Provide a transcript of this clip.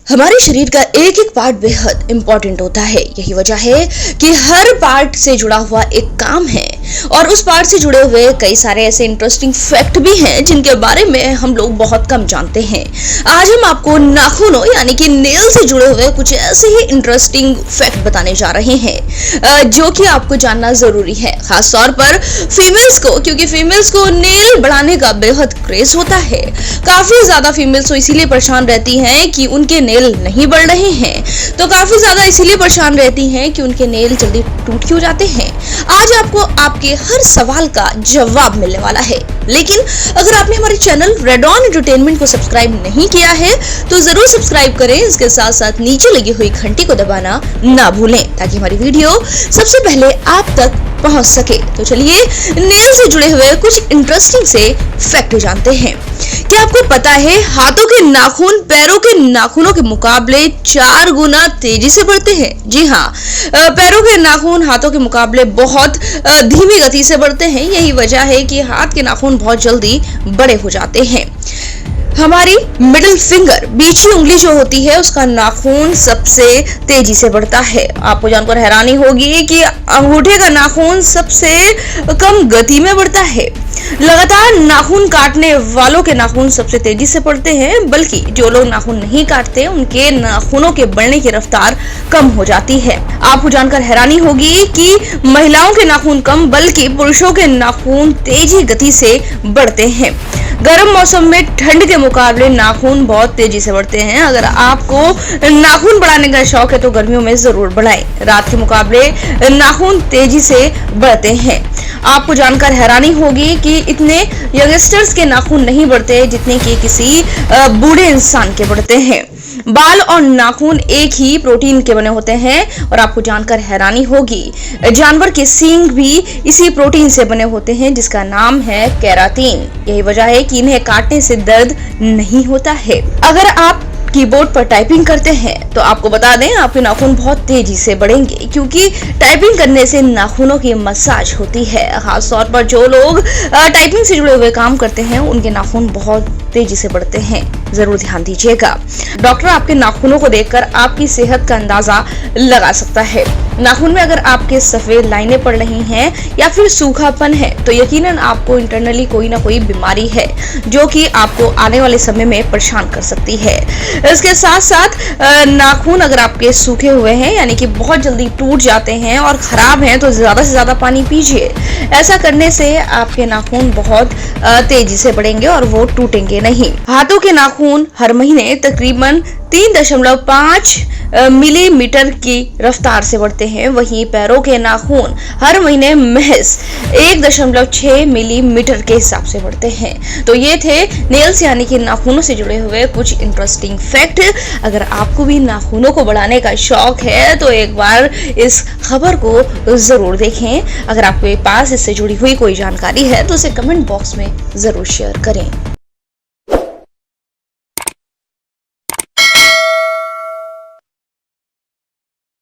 हमारे शरीर का एक एक पार्ट बेहद इंपॉर्टेंट होता है। यही वजह है कि हर पार्ट से जुड़ा हुआ एक काम है और उस पार्ट से जुड़े हुए कई सारे ऐसे इंटरेस्टिंग फैक्ट भी हैं जिनके बारे में हम लोग बहुत कम जानते हैं। आज हम आपको नाखूनों यानी कि नेल से जुड़े हुए कुछ ऐसे ही इंटरेस्टिंग फैक्ट बताने जा रहे हैं जो कि आपको जानना जरूरी है, खास तौर पर फीमेल्स को, क्योंकि फीमेल्स को नेल बढ़ाने का बेहद क्रेज होता है। काफी ज्यादा फीमेल्स तो इसीलिए परेशान रहती हैं कि उनके नेल नहीं बढ़ रहे हैं, तो काफी ज्यादा इसीलिए परेशान रहती हैं कि उनके नेल जल्दी टूट क्यों जाते हैं। आज आपको आपके हर सवाल का जवाब मिलने वाला है। लेकिन अगर आपने हमारे चैनल रेड ऑन एंटरटेनमेंट को सब्सक्राइब नहीं किया है तो जरूर सब्सक्राइब करें। इसके साथ साथ नीचे लगी हुई घंटी को दबाना ना भूलें ताकि हमारी वीडियो सबसे पहले आप तक पहुंच सके। तो चलिए नेल से जुड़े हुए कुछ इंटरेस्टिंग से फैक्ट जानते हैं। क्या आपको पता है हाथों के नाखून पैरों के नाखूनों के मुकाबले 4 गुना तेजी से बढ़ते हैं? जी हाँ, पैरों के नाखून हाथों के मुकाबले बहुत धीमी गति से बढ़ते हैं। यही वजह है कि हाथ के नाखून बहुत जल्दी बड़े हो जाते हैं। हमारी मिडिल फिंगर, बीच की उंगली जो होती है, उसका नाखून सबसे तेजी से बढ़ता है। आपको जानकर हैरानी होगी कि अंगूठे का नाखून सबसे कम गति में बढ़ता है। लगातार नाखून काटने वालों के नाखून सबसे तेजी से बढ़ते हैं, बल्कि जो लोग नाखून नहीं काटते उनके नाखूनों के बढ़ने की रफ्तार कम हो जाती है। आपको जानकर हैरानी होगी कि महिलाओं के नाखून कम बल्कि पुरुषों के नाखून तेजी गति से बढ़ते हैं। गर्म मौसम में ठंड के मुकाबले नाखून बहुत तेजी से बढ़ते हैं। अगर आपको नाखून बढ़ाने का शौक है तो गर्मियों में जरूर बढ़ाएं। रात के मुकाबले नाखून तेजी से बढ़ते हैं। आपको जानकर हैरानी होगी कि इतने यंगस्टर्स के नाखून नहीं बढ़ते जितने कि किसी बूढ़े इंसान के बढ़ते हैं। बाल और नाखून एक ही प्रोटीन के बने होते हैं और आपको जानकर हैरानी होगी जानवर के सींग भी इसी प्रोटीन से बने होते हैं जिसका नाम है केराटिन। यही वजह है कि इन्हें काटने से दर्द नहीं होता है। अगर आप कीबोर्ड पर टाइपिंग करते हैं तो आपको बता दें आपके नाखून बहुत तेजी से बढ़ेंगे, क्योंकि टाइपिंग करने से नाखूनों की मसाज होती है। खास तौर पर जो लोग टाइपिंग से जुड़े हुए काम करते हैं उनके नाखून बहुत तेजी से बढ़ते हैं। जरूर ध्यान दीजिएगा। डॉक्टर आपके नाखूनों को देखकर आपकी सेहत का अंदाजा लगा सकता है। नाखून में अगर आपके सफेद लाइनें पड़ रही हैं या फिर सूखापन है तो यकीनन आपको इंटरनली कोई ना कोई बीमारी है जो कि आपको आने वाले समय में परेशान कर सकती है। इसके साथ साथ नाखून अगर आपके सूखे हुए हैं यानी कि बहुत जल्दी टूट जाते हैं और खराब हैं तो ज्यादा से ज्यादा पानी पीजिए। ऐसा करने से आपके नाखून बहुत तेजी से बढ़ेंगे और वो टूटेंगे नहीं। हाथों के नाखून हर महीने तकरीबन 3.5 मिलीमीटर की रफ्तार से बढ़ते हैं। वहीं पैरों के नाखून हर महीने महज 1.6 मिलीमीटर के हिसाब से बढ़ते हैं। तो ये थे नेल्स यानी कि नाखूनों से जुड़े हुए कुछ इंटरेस्टिंग फैक्ट। अगर आपको भी नाखूनों को बढ़ाने का शौक है तो एक बार इस खबर को जरूर देखें। अगर आपके पास इससे जुड़ी हुई कोई जानकारी है तो उसे कमेंट बॉक्स में जरूर शेयर करें।